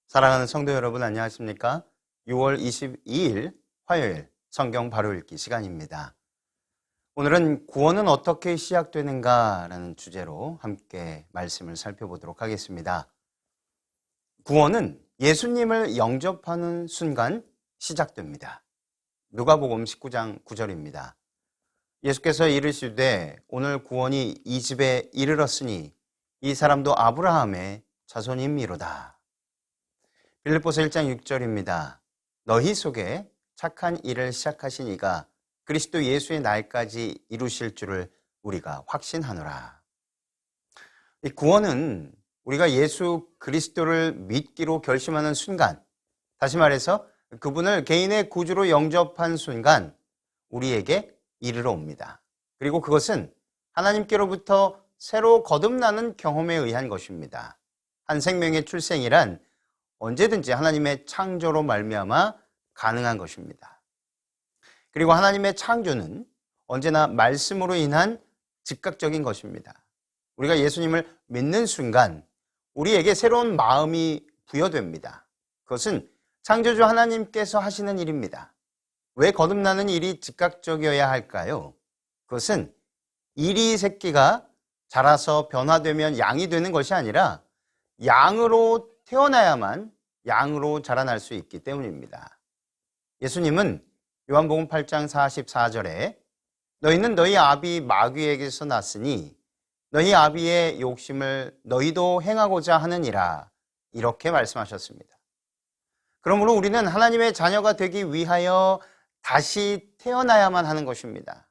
사랑하는 성도 여러분, 안녕하십니까? 6월 22일 화요일 성경 바로 읽기 시간입니다. 오늘은 구원은 어떻게 시작되는가라는 주제로 함께 말씀을 살펴보도록 하겠습니다. 구원은 예수님을 영접하는 순간 시작됩니다. 누가복음 19장 9절입니다. 예수께서 이르시되 오늘 구원이 이 집에 이르렀으니 이 사람도 아브라함의 자손임이로다. 빌립보서 1장 6절입니다. 너희 속에 착한 일을 시작하신 이가 그리스도 예수의 날까지 이루실 줄을 우리가 확신하노라. 이 구원은 우리가 예수 그리스도를 믿기로 결심하는 순간, 다시 말해서 그분을 개인의 구주로 영접한 순간 우리에게 이르러 옵니다. 그리고 그것은 하나님께로부터 새로 거듭나는 경험에 의한 것입니다. 한 생명의 출생이란 언제든지 하나님의 창조로 말미암아 가능한 것입니다. 그리고 하나님의 창조는 언제나 말씀으로 인한 즉각적인 것입니다. 우리가 예수님을 믿는 순간 우리에게 새로운 마음이 부여됩니다. 그것은 창조주 하나님께서 하시는 일입니다. 왜 거듭나는 일이 즉각적이어야 할까요? 그것은 이리 새끼가 자라서 변화되면 양이 되는 것이 아니라 양으로 태어나야만 양으로 자라날 수 있기 때문입니다. 예수님은 요한복음 8장 44절에 너희는 너희 아비 마귀에게서 났으니 너희 아비의 욕심을 너희도 행하고자 하느니라 이렇게 말씀하셨습니다. 그러므로 우리는 하나님의 자녀가 되기 위하여 다시 태어나야만 하는 것입니다.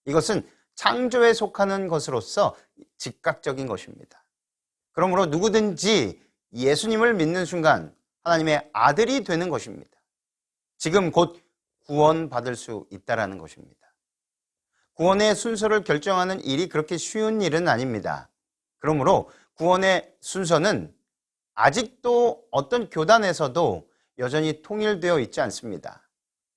이것은 창조에 속하는 것으로서 즉각적인 것입니다. 그러므로 누구든지 예수님을 믿는 순간 하나님의 아들이 되는 것입니다. 지금 곧 구원받을 수 있다는 것입니다. 구원의 순서를 결정하는 일이 그렇게 쉬운 일은 아닙니다. 그러므로 구원의 순서는 아직도 어떤 교단에서도 여전히 통일되어 있지 않습니다.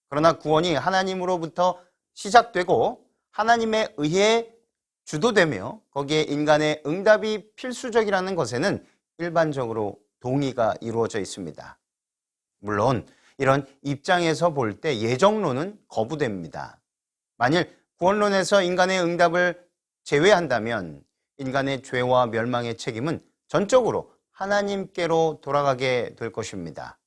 그러나 구원이 하나님으로부터 시작되고 하나님에 의해 주도되며 거기에 인간의 응답이 필수적이라는 것에는 일반적으로 동의가 이루어져 있습니다. 물론 이런 입장에서 볼 때 예정론은 거부됩니다. 만일 구원론에서 인간의 응답을 제외한다면 인간의 죄와 멸망의 책임은 전적으로 하나님께로 돌아가게 될 것입니다.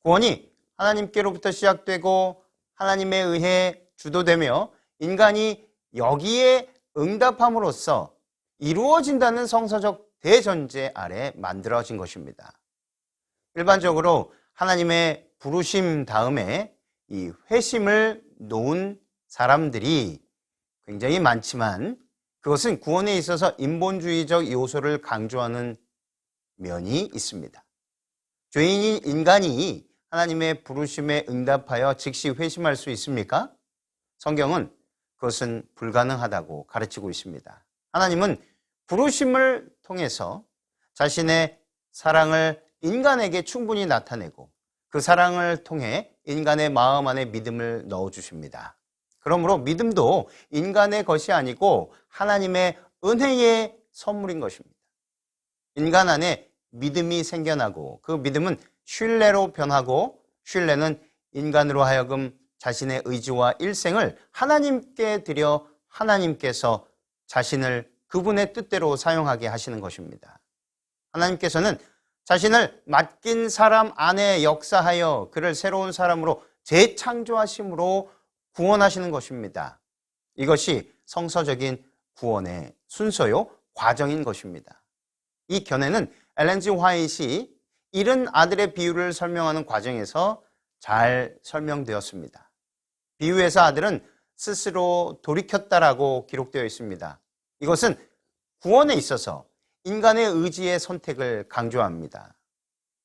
구원이 하나님께로부터 시작되고 하나님에 의해 주도되며 인간이 여기에 응답함으로써 이루어진다는 성서적 대전제 아래 만들어진 것입니다. 일반적으로 하나님의 부르심 다음에 이 회심을 놓은 사람들이 굉장히 많지만 그것은 구원에 있어서 인본주의적 요소를 강조하는 면이 있습니다. 죄인인 인간이 하나님의 부르심에 응답하여 즉시 회심할 수 있습니까? 성경은 그것은 불가능하다고 가르치고 있습니다. 하나님은 부르심을 통해서 자신의 사랑을 인간에게 충분히 나타내고 그 사랑을 통해 인간의 마음 안에 믿음을 넣어주십니다. 그러므로 믿음도 인간의 것이 아니고 하나님의 은혜의 선물인 것입니다. 인간 안에 믿음이 생겨나고 그 믿음은 신뢰로 변하고 신뢰는 인간으로 하여금 자신의 의지와 일생을 하나님께 드려 하나님께서 자신을 그분의 뜻대로 사용하게 하시는 것입니다. 하나님께서는 자신을 맡긴 사람 안에 역사하여 그를 새로운 사람으로 재창조하심으로 구원하시는 것입니다. 이것이 성서적인 구원의 순서요, 과정인 것입니다. 이 견해는 엘렌 G. 화이트이 잃은 아들의 비유를 설명하는 과정에서 잘 설명되었습니다. 비유에서 아들은 스스로 돌이켰다라고 기록되어 있습니다. 이것은 구원에 있어서 인간의 의지의 선택을 강조합니다.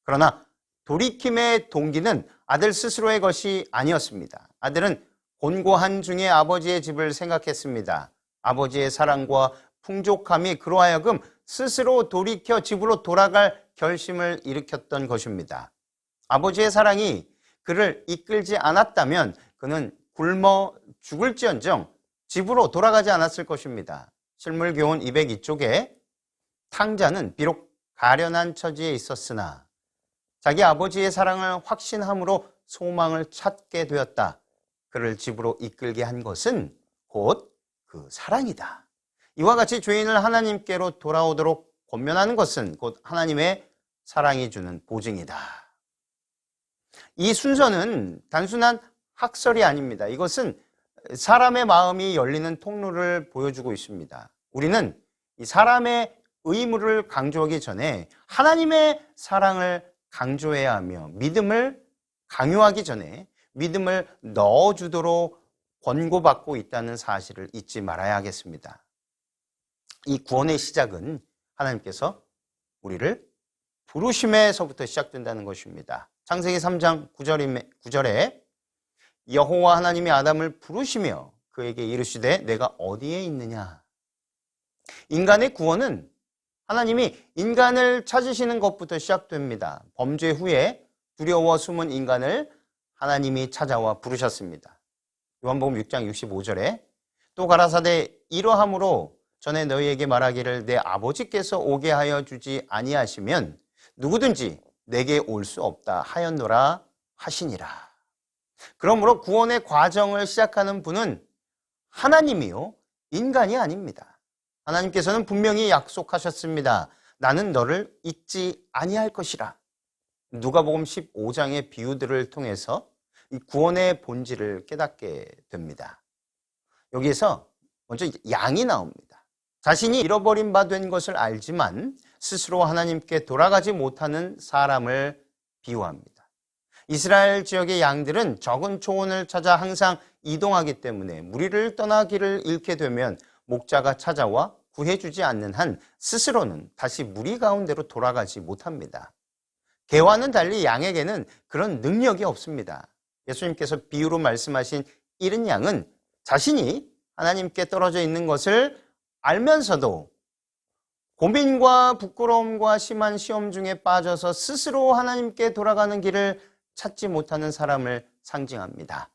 그러나 돌이킴의 동기는 아들 스스로의 것이 아니었습니다. 아들은 곤고한 중에 아버지의 집을 생각했습니다. 아버지의 사랑과 풍족함이 그로 하여금 스스로 돌이켜 집으로 돌아갈 결심을 일으켰던 것입니다. 아버지의 사랑이 그를 이끌지 않았다면 그는 굶어 죽을지언정 집으로 돌아가지 않았을 것입니다. 실물교훈 202쪽에 탕자는 비록 가련한 처지에 있었으나 자기 아버지의 사랑을 확신함으로 소망을 찾게 되었다. 그를 집으로 이끌게 한 것은 곧 그 사랑이다. 이와 같이 죄인을 하나님께로 돌아오도록 권면하는 것은 곧 하나님의 사랑이 주는 보증이다. 이 순서는 단순한 학설이 아닙니다. 이것은 사람의 마음이 열리는 통로를 보여주고 있습니다. 우리는 이 사람의 의무를 강조하기 전에 하나님의 사랑을 강조해야 하며 믿음을 강요하기 전에 믿음을 넣어주도록 권고받고 있다는 사실을 잊지 말아야 하겠습니다. 이 구원의 시작은 하나님께서 우리를 부르심에서부터 시작된다는 것입니다. 창세기 3장 9절에 여호와 하나님이 아담을 부르시며 그에게 이르시되 내가 어디에 있느냐. 인간의 구원은 하나님이 인간을 찾으시는 것부터 시작됩니다. 범죄 후에 두려워 숨은 인간을 하나님이 찾아와 부르셨습니다. 요한복음 6장 65절에 또 가라사대 이러함으로 전에 너희에게 말하기를 내 아버지께서 오게 하여 주지 아니하시면 누구든지 내게 올 수 없다 하였노라 하시니라. 그러므로 구원의 과정을 시작하는 분은 하나님이요 인간이 아닙니다. 하나님께서는 분명히 약속하셨습니다. 나는 너를 잊지 아니할 것이라. 누가복음 15장의 비유들을 통해서 이 구원의 본질을 깨닫게 됩니다. 여기에서 먼저 양이 나옵니다. 자신이 잃어버린 바 된 것을 알지만 스스로 하나님께 돌아가지 못하는 사람을 비유합니다. 이스라엘 지역의 양들은 적은 초원을 찾아 항상 이동하기 때문에 무리를 떠나 길을 잃게 되면 목자가 찾아와 구해주지 않는 한 스스로는 다시 무리 가운데로 돌아가지 못합니다. 개와는 달리 양에게는 그런 능력이 없습니다. 예수님께서 비유로 말씀하신 잃은 양은 자신이 하나님께 떨어져 있는 것을 알면서도 고민과 부끄러움과 심한 시험 중에 빠져서 스스로 하나님께 돌아가는 길을 찾지 못하는 사람을 상징합니다.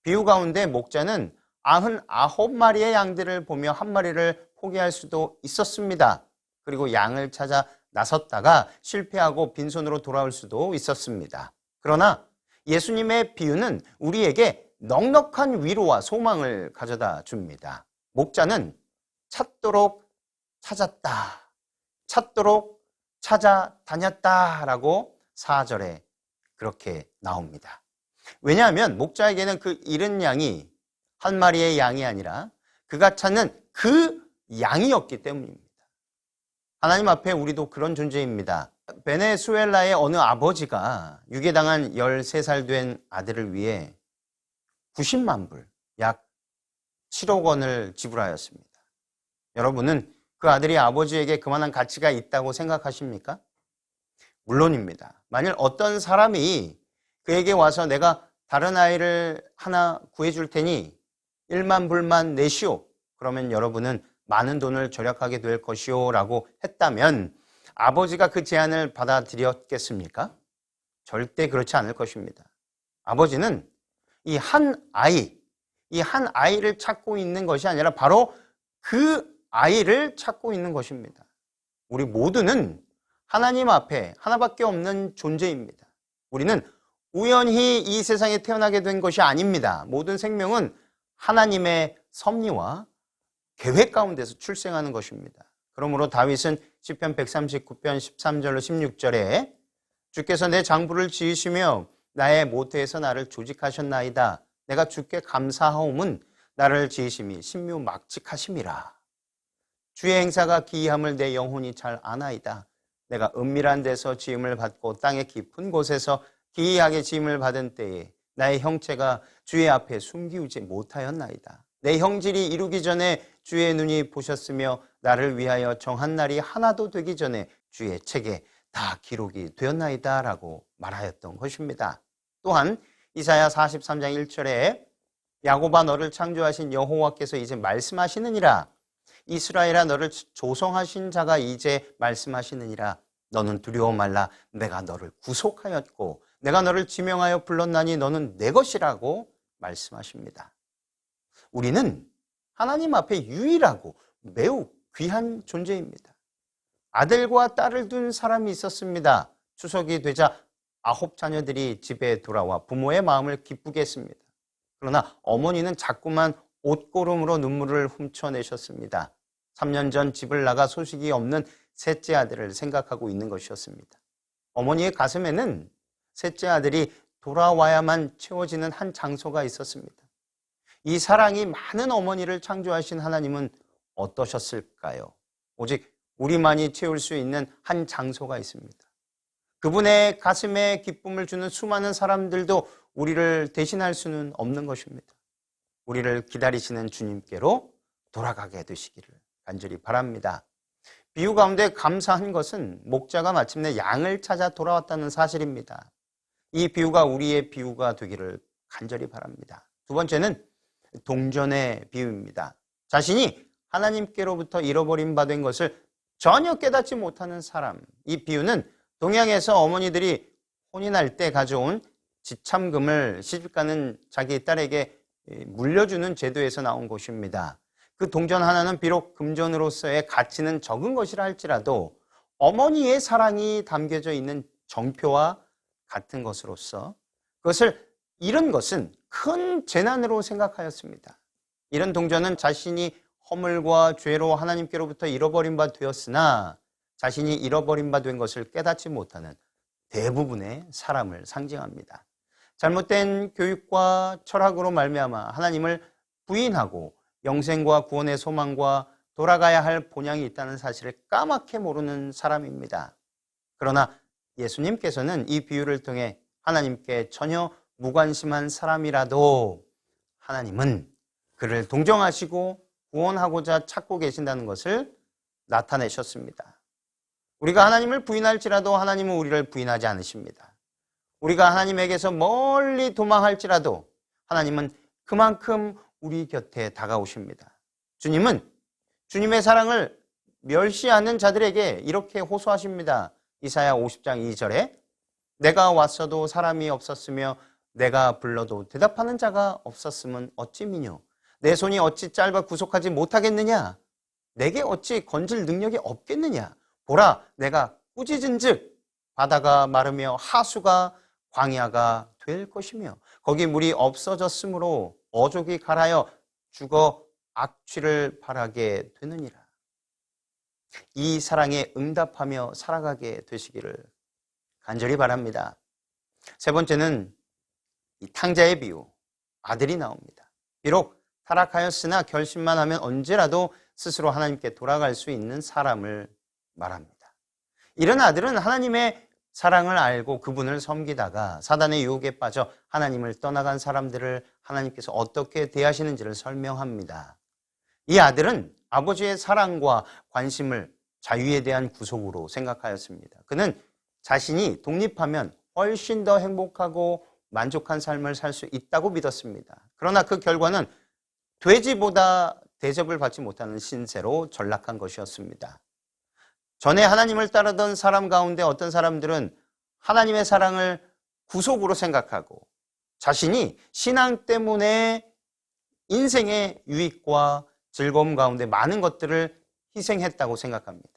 비유 가운데 목자는 99마리의 양들을 보며 한 마리를 포기할 수도 있었습니다. 그리고 양을 찾아 나섰다가 실패하고 빈손으로 돌아올 수도 있었습니다. 그러나 예수님의 비유는 우리에게 넉넉한 위로와 소망을 가져다 줍니다. 목자는 찾도록 찾았다, 찾도록 찾아다녔다라고 4절에 그렇게 나옵니다. 왜냐하면 목자에게는 그 잃은 양이 한 마리의 양이 아니라 그가 찾는 그 양이었기 때문입니다. 하나님 앞에 우리도 그런 존재입니다. 베네수엘라의 어느 아버지가 유괴당한 13살 된 아들을 위해 90만 불, 약 7억 원을 지불하였습니다. 여러분은 그 아들이 아버지에게 그만한 가치가 있다고 생각하십니까? 물론입니다. 만일 어떤 사람이 그에게 와서 내가 다른 아이를 하나 구해줄 테니 1만 불만 내시오. 그러면 여러분은 많은 돈을 절약하게 될 것이오 라고 했다면 아버지가 그 제안을 받아들였겠습니까? 절대 그렇지 않을 것입니다. 아버지는 이 한 아이를 찾고 있는 것이 아니라 바로 그 아이를 찾고 있는 것입니다. 우리 모두는 하나님 앞에 하나밖에 없는 존재입니다. 우리는 우연히 이 세상에 태어나게 된 것이 아닙니다. 모든 생명은 하나님의 섭리와 계획 가운데서 출생하는 것입니다. 그러므로 다윗은 시편 139편 13절로 16절에 주께서 내 장부를 지으시며 나의 모태에서 나를 조직하셨나이다. 내가 주께 감사하옴은 나를 지으심이 신묘막직하심이라. 주의 행사가 기이함을 내 영혼이 잘 아나이다. 내가 은밀한 데서 지음을 받고 땅의 깊은 곳에서 기이하게 지음을 받은 때에 나의 형체가 주의 앞에 숨기우지 못하였나이다. 내 형질이 이루기 전에 주의 눈이 보셨으며 나를 위하여 정한 날이 하나도 되기 전에 주의 책에 다 기록이 되었나이다 라고 말하였던 것입니다. 또한 이사야 43장 1절에 야곱아 너를 창조하신 여호와께서 이제 말씀하시느니라. 이스라엘아 너를 조성하신 자가 이제 말씀하시느니라. 너는 두려워 말라. 내가 너를 구속하였고 내가 너를 지명하여 불렀나니 너는 내 것이라고 말씀하십니다. 우리는 하나님 앞에 유일하고 매우 귀한 존재입니다. 아들과 딸을 둔 사람이 있었습니다. 추석이 되자 9 자녀들이 집에 돌아와 부모의 마음을 기쁘게 했습니다. 그러나 어머니는 자꾸만 옷고름으로 눈물을 훔쳐내셨습니다. 3년 전 집을 나가 소식이 없는 셋째 아들을 생각하고 있는 것이었습니다. 어머니의 가슴에는 셋째 아들이 돌아와야만 채워지는 한 장소가 있었습니다. 이 사랑이 많은 어머니를 창조하신 하나님은 어떠셨을까요? 오직 우리만이 채울 수 있는 한 장소가 있습니다. 그분의 가슴에 기쁨을 주는 수많은 사람들도 우리를 대신할 수는 없는 것입니다. 우리를 기다리시는 주님께로 돌아가게 되시기를 간절히 바랍니다. 비유 가운데 감사한 것은 목자가 마침내 양을 찾아 돌아왔다는 사실입니다. 이 비유가 우리의 비유가 되기를 간절히 바랍니다. 두 번째는 동전의 비유입니다. 자신이 하나님께로부터 잃어버린 바 된 것을 전혀 깨닫지 못하는 사람. 이 비유는 동양에서 어머니들이 혼인할 때 가져온 지참금을 시집가는 자기 딸에게 물려주는 제도에서 나온 것입니다. 그 동전 하나는 비록 금전으로서의 가치는 적은 것이라 할지라도 어머니의 사랑이 담겨져 있는 정표와 같은 것으로서 그것을 잃은 것은 큰 재난으로 생각하였습니다. 이런 동전은 자신이 허물과 죄로 하나님께로부터 잃어버린 바 되었으나 자신이 잃어버린 바 된 것을 깨닫지 못하는 대부분의 사람을 상징합니다. 잘못된 교육과 철학으로 말미암아 하나님을 부인하고 영생과 구원의 소망과 돌아가야 할 본향이 있다는 사실을 까맣게 모르는 사람입니다. 그러나 예수님께서는 이 비유를 통해 하나님께 전혀 무관심한 사람이라도 하나님은 그를 동정하시고 구원하고자 찾고 계신다는 것을 나타내셨습니다. 우리가 하나님을 부인할지라도 하나님은 우리를 부인하지 않으십니다. 우리가 하나님에게서 멀리 도망할지라도 하나님은 그만큼 우리 곁에 다가오십니다. 주님은 주님의 사랑을 멸시하는 자들에게 이렇게 호소하십니다. 이사야 50장 2절에 내가 왔어도 사람이 없었으며 내가 불러도 대답하는 자가 없었으면 어찌 미뇨. 내 손이 어찌 짧아 구속하지 못하겠느냐. 내게 어찌 건질 능력이 없겠느냐. 보라 내가 꾸짖은 즉 바다가 마르며 하수가 광야가 될 것이며 거기 물이 없어졌으므로 어족이 갈아여 죽어 악취를 발하게 되느니라. 이 사랑에 응답하며 살아가게 되시기를 간절히 바랍니다. 세 번째는 이 탕자의 비유, 아들이 나옵니다. 비록 타락하였으나 결심만 하면 언제라도 스스로 하나님께 돌아갈 수 있는 사람을 말합니다. 이런 아들은 하나님의 사랑을 알고 그분을 섬기다가 사단의 유혹에 빠져 하나님을 떠나간 사람들을 하나님께서 어떻게 대하시는지를 설명합니다. 이 아들은 아버지의 사랑과 관심을 자유에 대한 구속으로 생각하였습니다. 그는 자신이 독립하면 훨씬 더 행복하고 만족한 삶을 살 수 있다고 믿었습니다. 그러나 그 결과는 돼지보다 대접을 받지 못하는 신세로 전락한 것이었습니다. 전에 하나님을 따르던 사람 가운데 어떤 사람들은 하나님의 사랑을 구속으로 생각하고 자신이 신앙 때문에 인생의 유익과 즐거움 가운데 많은 것들을 희생했다고 생각합니다.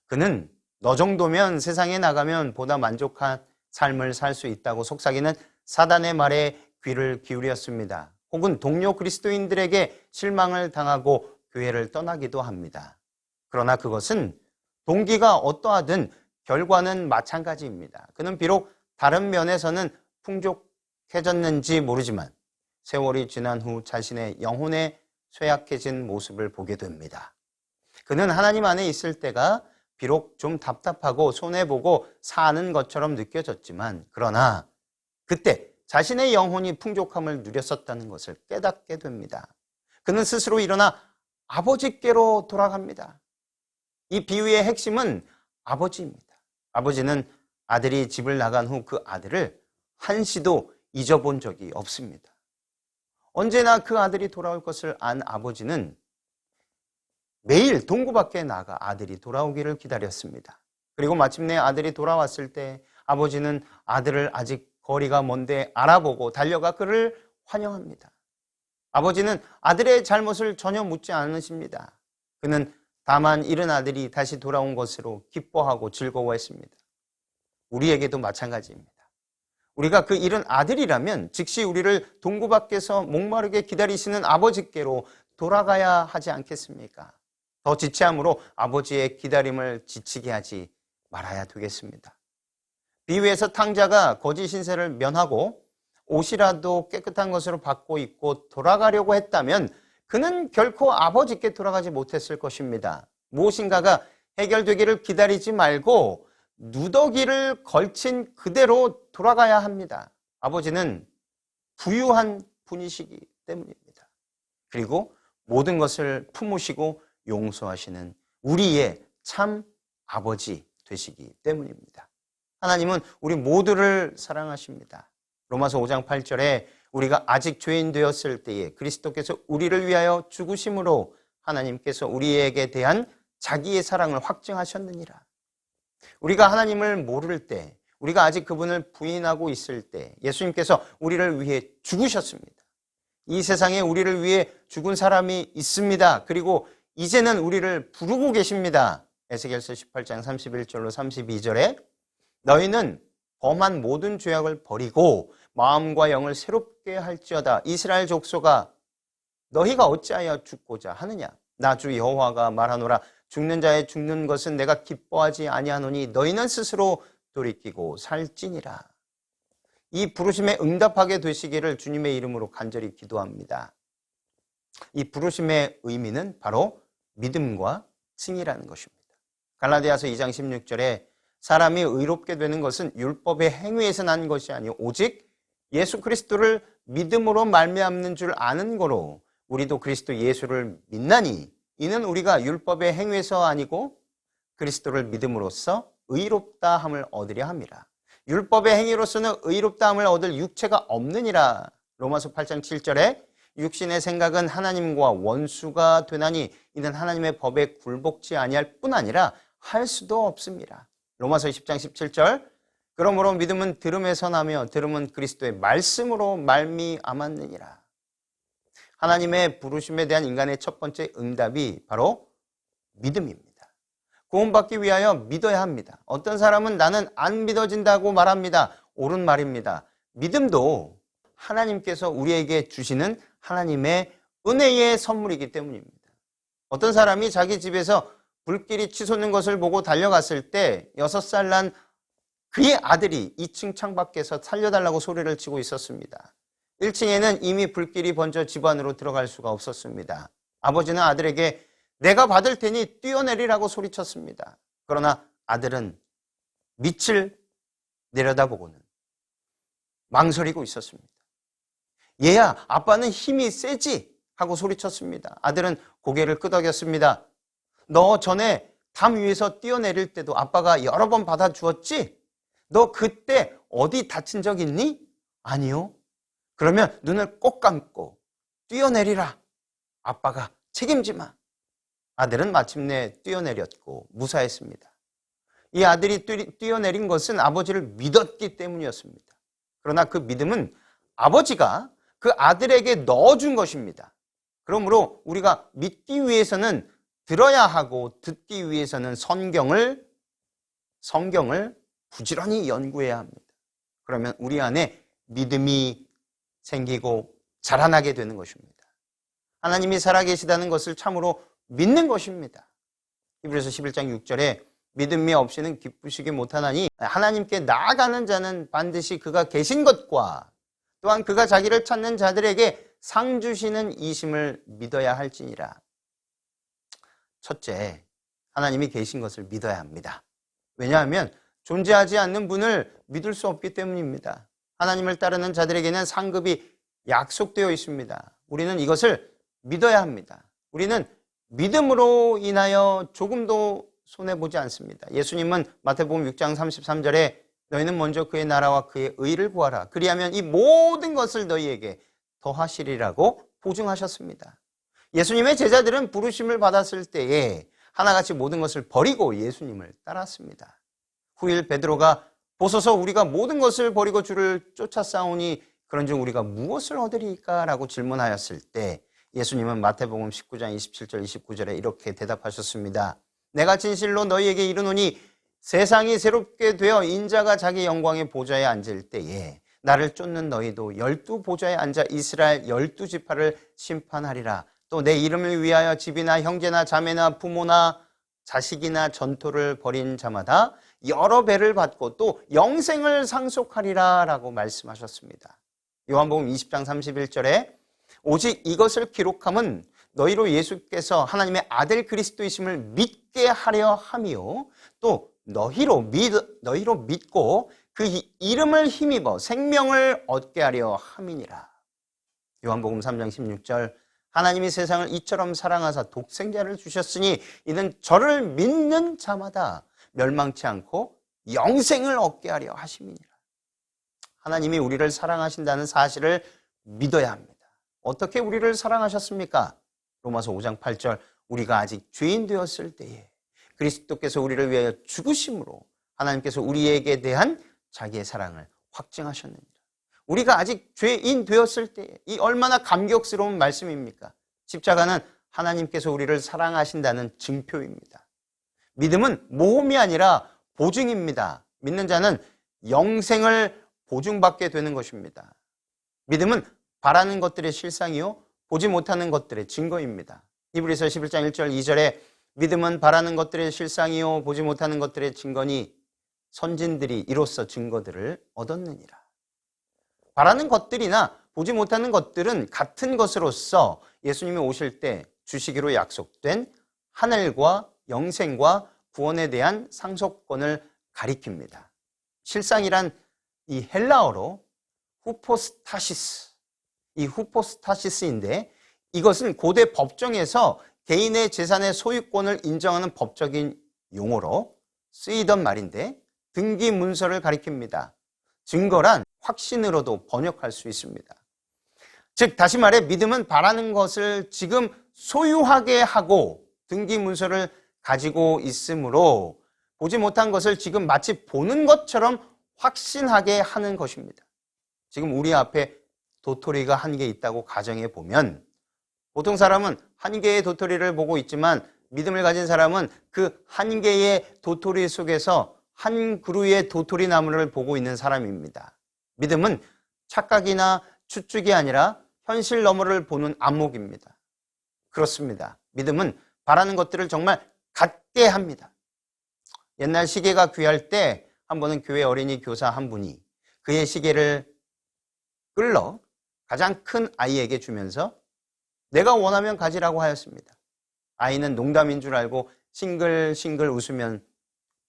그는 너 정도면 세상에 나가면 보다 만족한 삶을 살 수 있다고 속삭이는 사단의 말에 귀를 기울였습니다. 혹은 동료 그리스도인들에게 실망을 당하고 교회를 떠나기도 합니다. 그러나 그것은 동기가 어떠하든 결과는 마찬가지입니다. 그는 비록 다른 면에서는 풍족해졌는지 모르지만 세월이 지난 후 자신의 영혼의 쇠약해진 모습을 보게 됩니다. 그는 하나님 안에 있을 때가 비록 좀 답답하고 손해보고 사는 것처럼 느껴졌지만 그러나 그때 자신의 영혼이 풍족함을 누렸었다는 것을 깨닫게 됩니다. 그는 스스로 일어나 아버지께로 돌아갑니다. 이 비유의 핵심은 아버지입니다. 아버지는 아들이 집을 나간 후 그 아들을 한시도 잊어본 적이 없습니다. 언제나 그 아들이 돌아올 것을 안 아버지는 매일 동구 밖에 나가 아들이 돌아오기를 기다렸습니다. 그리고 마침내 아들이 돌아왔을 때 아버지는 아들을 아직 거리가 먼데 알아보고 달려가 그를 환영합니다. 아버지는 아들의 잘못을 전혀 묻지 않으십니다. 그는 다만 잃은 아들이 다시 돌아온 것으로 기뻐하고 즐거워했습니다. 우리에게도 마찬가지입니다. 우리가 그 잃은 아들이라면 즉시 우리를 동구 밖에서 목마르게 기다리시는 아버지께로 돌아가야 하지 않겠습니까? 더 지체함으로 아버지의 기다림을 지치게 하지 말아야 되겠습니다. 비유에서 탕자가 거짓 신세를 면하고 옷이라도 깨끗한 것으로 바꿔 입고 돌아가려고 했다면 그는 결코 아버지께 돌아가지 못했을 것입니다. 무엇인가가 해결되기를 기다리지 말고 누더기를 걸친 그대로 돌아가야 합니다. 아버지는 부유한 분이시기 때문입니다. 그리고 모든 것을 품으시고 용서하시는 우리의 참 아버지 되시기 때문입니다. 하나님은 우리 모두를 사랑하십니다. 로마서 5장 8절에 우리가 아직 죄인 되었을 때에 그리스도께서 우리를 위하여 죽으심으로 하나님께서 우리에게 대한 자기의 사랑을 확증하셨느니라. 우리가 하나님을 모를 때, 우리가 아직 그분을 부인하고 있을 때 예수님께서 우리를 위해 죽으셨습니다. 이 세상에 우리를 위해 죽은 사람이 있습니다. 그리고 이제는 우리를 부르고 계십니다. 에스겔서 18장 31절로 32절에 너희는 범한 모든 죄악을 버리고 마음과 영을 새롭게 할지어다. 이스라엘 족속아, 너희가 어찌하여 죽고자 하느냐? 나 주 여호와가 말하노라. 죽는 자의 죽는 것은 내가 기뻐하지 아니하노니 너희는 스스로 돌이키고 살지니라. 이 부르심에 응답하게 되시기를 주님의 이름으로 간절히 기도합니다. 이 부르심의 의미는 바로 믿음과 승이라는 것입니다. 갈라디아서 2장 16절에 사람이 의롭게 되는 것은 율법의 행위에서 난 것이 아니요 오직 예수 그리스도를 믿음으로 말미암는 줄 아는 거로 우리도 그리스도 예수를 믿나니 이는 우리가 율법의 행위에서 아니고 그리스도를 믿음으로써 의롭다 함을 얻으려 함이라. 율법의 행위로서는 의롭다 함을 얻을 육체가 없느니라. 로마서 8장 7절에 육신의 생각은 하나님과 원수가 되나니 이는 하나님의 법에 굴복지 아니할 뿐 아니라 할 수도 없습니다. 로마서 10장 17절 그러므로 믿음은 들음에서 나며 들음은 그리스도의 말씀으로 말미암았느니라. 하나님의 부르심에 대한 인간의 첫 번째 응답이 바로 믿음입니다. 구원받기 위하여 믿어야 합니다. 어떤 사람은 나는 안 믿어진다고 말합니다. 옳은 말입니다. 믿음도 하나님께서 우리에게 주시는 하나님의 은혜의 선물이기 때문입니다. 어떤 사람이 자기 집에서 불길이 치솟는 것을 보고 달려갔을 때 6살 난 그의 아들이 2층 창밖에서 살려달라고 소리를 치고 있었습니다. 1층에는 이미 불길이 번져 집 안으로 들어갈 수가 없었습니다. 아버지는 아들에게 내가 받을 테니 뛰어내리라고 소리쳤습니다. 그러나 아들은 밑을 내려다보고는 망설이고 있었습니다. 얘야, 아빠는 힘이 세지? 하고 소리쳤습니다. 아들은 고개를 끄덕였습니다. 너 전에 담 위에서 뛰어내릴 때도 아빠가 여러 번 받아주었지? 너 그때 어디 다친 적 있니? 아니요. 그러면 눈을 꼭 감고 뛰어내리라. 아빠가 책임지마. 아들은 마침내 뛰어내렸고 무사했습니다. 이 아들이 뛰어내린 것은 아버지를 믿었기 때문이었습니다. 그러나 그 믿음은 아버지가 그 아들에게 넣어준 것입니다. 그러므로 우리가 믿기 위해서는 들어야 하고 듣기 위해서는 성경을 부지런히 연구해야 합니다. 그러면 우리 안에 믿음이 생기고 자라나게 되는 것입니다. 하나님이 살아계시다는 것을 참으로 믿는 것입니다. 히브리서 11장 6절에 믿음이 없이는 기쁘시기 못하나니 하나님께 나아가는 자는 반드시 그가 계신 것과 또한 그가 자기를 찾는 자들에게 상 주시는 이심을 믿어야 할지니라. 첫째, 하나님이 계신 것을 믿어야 합니다. 왜냐하면 존재하지 않는 분을 믿을 수 없기 때문입니다. 하나님을 따르는 자들에게는 상급이 약속되어 있습니다. 우리는 이것을 믿어야 합니다. 우리는 믿음으로 인하여 조금도 손해보지 않습니다. 예수님은 마태복음 6장 33절에 너희는 먼저 그의 나라와 그의 의를 구하라. 그리하면 이 모든 것을 너희에게 더하시리라고 보증하셨습니다. 예수님의 제자들은 부르심을 받았을 때에 하나같이 모든 것을 버리고 예수님을 따랐습니다. 후일 베드로가 보소서 우리가 모든 것을 버리고 주를 쫓아싸우니 그런즉 우리가 무엇을 얻으리까? 라고 질문하였을 때 예수님은 마태복음 19장 27절 29절에 이렇게 대답하셨습니다. 내가 진실로 너희에게 이르노니 세상이 새롭게 되어 인자가 자기 영광의 보좌에 앉을 때에 나를 쫓는 너희도 12보좌에 앉아 이스라엘 12지파를 심판하리라. 또 내 이름을 위하여 집이나 형제나 자매나 부모나 자식이나 전토를 벌인 자마다 여러 배를 받고 또 영생을 상속하리라 라고 말씀하셨습니다. 요한복음 20장 31절에 오직 이것을 기록함은 너희로 예수께서 하나님의 아들 그리스도이심을 믿게 하려 함이요 또 너희로 믿고 그 이름을 힘입어 생명을 얻게 하려 함이니라. 요한복음 3장 16절 하나님이 세상을 이처럼 사랑하사 독생자를 주셨으니 이는 저를 믿는 자마다 멸망치 않고 영생을 얻게 하려 하심이니라. 하나님이 우리를 사랑하신다는 사실을 믿어야 합니다. 어떻게 우리를 사랑하셨습니까? 로마서 5장 8절 우리가 아직 죄인 되었을 때에 그리스도께서 우리를 위하여 죽으심으로 하나님께서 우리에게 대한 자기의 사랑을 확증하셨느니라. 우리가 아직 죄인 되었을 때에 이 얼마나 감격스러운 말씀입니까? 십자가는 하나님께서 우리를 사랑하신다는 증표입니다. 믿음은 모험이 아니라 보증입니다. 믿는 자는 영생을 보증받게 되는 것입니다. 믿음은 바라는 것들의 실상이요 보지 못하는 것들의 증거입니다. 히브리서 11장 1절 2절에 믿음은 바라는 것들의 실상이요 보지 못하는 것들의 증거니 선진들이 이로써 증거들을 얻었느니라. 바라는 것들이나 보지 못하는 것들은 같은 것으로서 예수님이 오실 때 주시기로 약속된 하늘과 영생과 구원에 대한 상속권을 가리킵니다. 실상이란 이 헬라어로 후포스타시스, 이 후포스타시스인데 이것은 고대 법정에서 개인의 재산의 소유권을 인정하는 법적인 용어로 쓰이던 말인데 등기 문서를 가리킵니다. 증거란 확신으로도 번역할 수 있습니다. 즉 다시 말해 믿음은 바라는 것을 지금 소유하게 하고 등기 문서를 가지고 있으므로 보지 못한 것을 지금 마치 보는 것처럼 확신하게 하는 것입니다. 지금 우리 앞에 도토리가 한 개 있다고 가정해 보면 보통 사람은 한 개의 도토리를 보고 있지만 믿음을 가진 사람은 그 한 개의 도토리 속에서 한 그루의 도토리 나무를 보고 있는 사람입니다. 믿음은 착각이나 추측이 아니라 현실 너머를 보는 안목입니다. 그렇습니다. 믿음은 바라는 것들을 정말 갖게 합니다. 옛날 시계가 귀할 때 한 번은 교회 어린이 교사 한 분이 그의 시계를 끌러 가장 큰 아이에게 주면서 내가 원하면 가지라고 하였습니다. 아이는 농담인 줄 알고 싱글싱글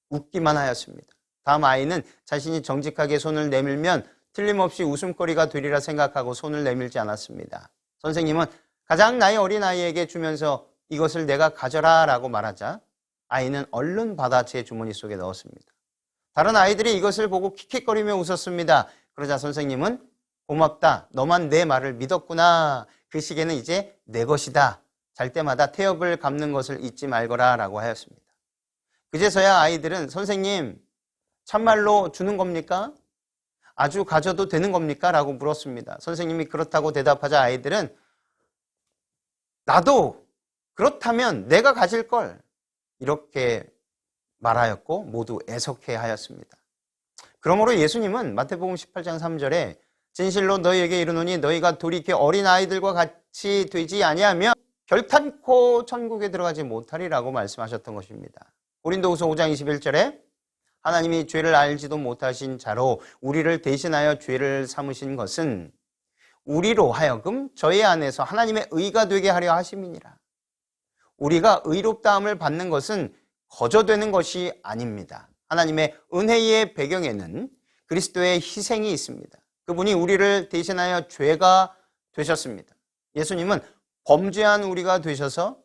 웃기만 하였습니다. 다음 아이는 자신이 정직하게 손을 내밀면 틀림없이 웃음거리가 되리라 생각하고 손을 내밀지 않았습니다. 선생님은 가장 나이 어린 아이에게 주면서 이것을 내가 가져라 라고 말하자 아이는 얼른 받아 제 주머니 속에 넣었습니다. 다른 아이들이 이것을 보고 킥킥거리며 웃었습니다. 그러자 선생님은 고맙다. 너만 내 말을 믿었구나. 그 시계는 이제 내 것이다. 잘 때마다 태엽을 감는 것을 잊지 말거라 라고 하였습니다. 그제서야 아이들은 선생님 참말로 주는 겁니까? 아주 가져도 되는 겁니까? 라고 물었습니다. 선생님이 그렇다고 대답하자 아이들은 나도 그렇다면 내가 가질 걸 이렇게 말하였고 모두 애석해 하였습니다. 그러므로 예수님은 마태복음 18장 3절에 진실로 너희에게 이르노니 너희가 돌이켜 어린 아이들과 같이 되지 아니하면 결탄코 천국에 들어가지 못하리라고 말씀하셨던 것입니다. 고린도후서 5장 21절에 하나님이 죄를 알지도 못하신 자로 우리를 대신하여 죄를 삼으신 것은 우리로 하여금 저희 안에서 하나님의 의가 되게 하려 하심이니라. 우리가 의롭다함을 받는 것은 거저되는 것이 아닙니다. 하나님의 은혜의 배경에는 그리스도의 희생이 있습니다. 그분이 우리를 대신하여 죄가 되셨습니다. 예수님은 범죄한 우리가 되셔서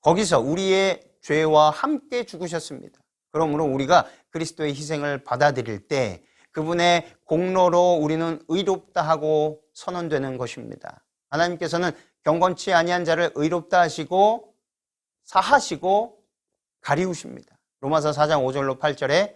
거기서 우리의 죄와 함께 죽으셨습니다. 그러므로 우리가 그리스도의 희생을 받아들일 때 그분의 공로로 우리는 의롭다 하고 선언되는 것입니다. 하나님께서는 경건치 아니한 자를 의롭다 하시고 사하시고 가리우십니다. 로마서 4장 5절로 8절에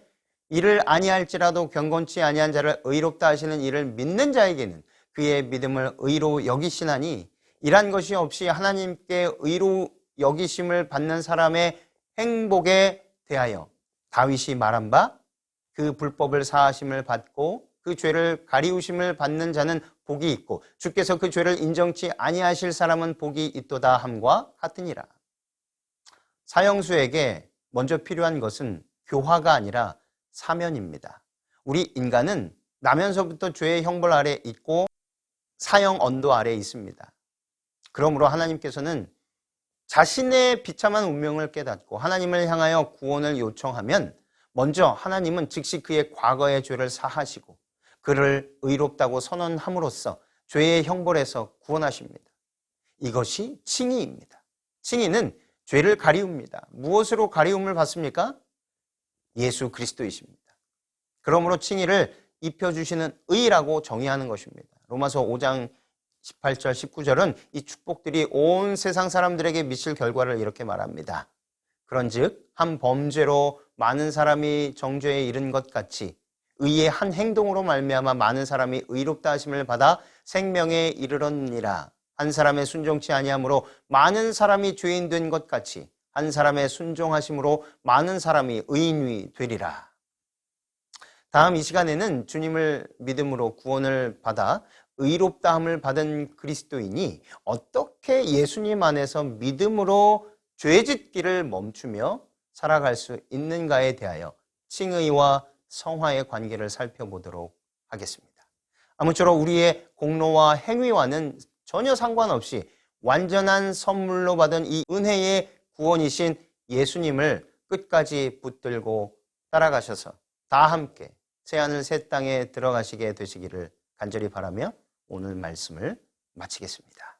이를 아니할지라도 경건치 아니한 자를 의롭다 하시는 이를 믿는 자에게는 그의 믿음을 의로 여기시나니 이란 것이 없이 하나님께 의로 여기심을 받는 사람의 행복에 대하여 다윗이 말한 바 그 불법을 사하심을 받고 그 죄를 가리우심을 받는 자는 복이 있고 주께서 그 죄를 인정치 아니하실 사람은 복이 있도다 함과 같으니라. 사형수에게 먼저 필요한 것은 교화가 아니라 사면입니다. 우리 인간은 나면서부터 죄의 형벌 아래 있고 사형 언도 아래 있습니다. 그러므로 하나님께서는 자신의 비참한 운명을 깨닫고 하나님을 향하여 구원을 요청하면 먼저 하나님은 즉시 그의 과거의 죄를 사하시고 그를 의롭다고 선언함으로써 죄의 형벌에서 구원하십니다. 이것이 칭의입니다. 칭의는 죄를 가리웁니다. 무엇으로 가리움을 받습니까? 예수 그리스도이십니다. 그러므로 칭의를 입혀주시는 의라고 정의하는 것입니다. 로마서 5장 18절 19절은 이 축복들이 온 세상 사람들에게 미칠 결과를 이렇게 말합니다. 그런즉 한 범죄로 많은 사람이 정죄에 이른 것 같이 의의 한 행동으로 말미암아 많은 사람이 의롭다 하심을 받아 생명에 이르렀느니라. 한 사람의 순종치 아니함으로 많은 사람이 죄인 된 것 같이 한 사람의 순종하심으로 많은 사람이 의인이 되리라. 다음 이 시간에는 주님을 믿음으로 구원을 받아 의롭다함을 받은 그리스도인이 어떻게 예수님 안에서 믿음으로 죄짓기를 멈추며 살아갈 수 있는가에 대하여 칭의와 성화의 관계를 살펴보도록 하겠습니다. 아무쪼록 우리의 공로와 행위와는 전혀 상관없이 완전한 선물로 받은 이 은혜의 구원이신 예수님을 끝까지 붙들고 따라가셔서 다 함께 새하늘 새 땅에 들어가시게 되시기를 간절히 바라며 오늘 말씀을 마치겠습니다.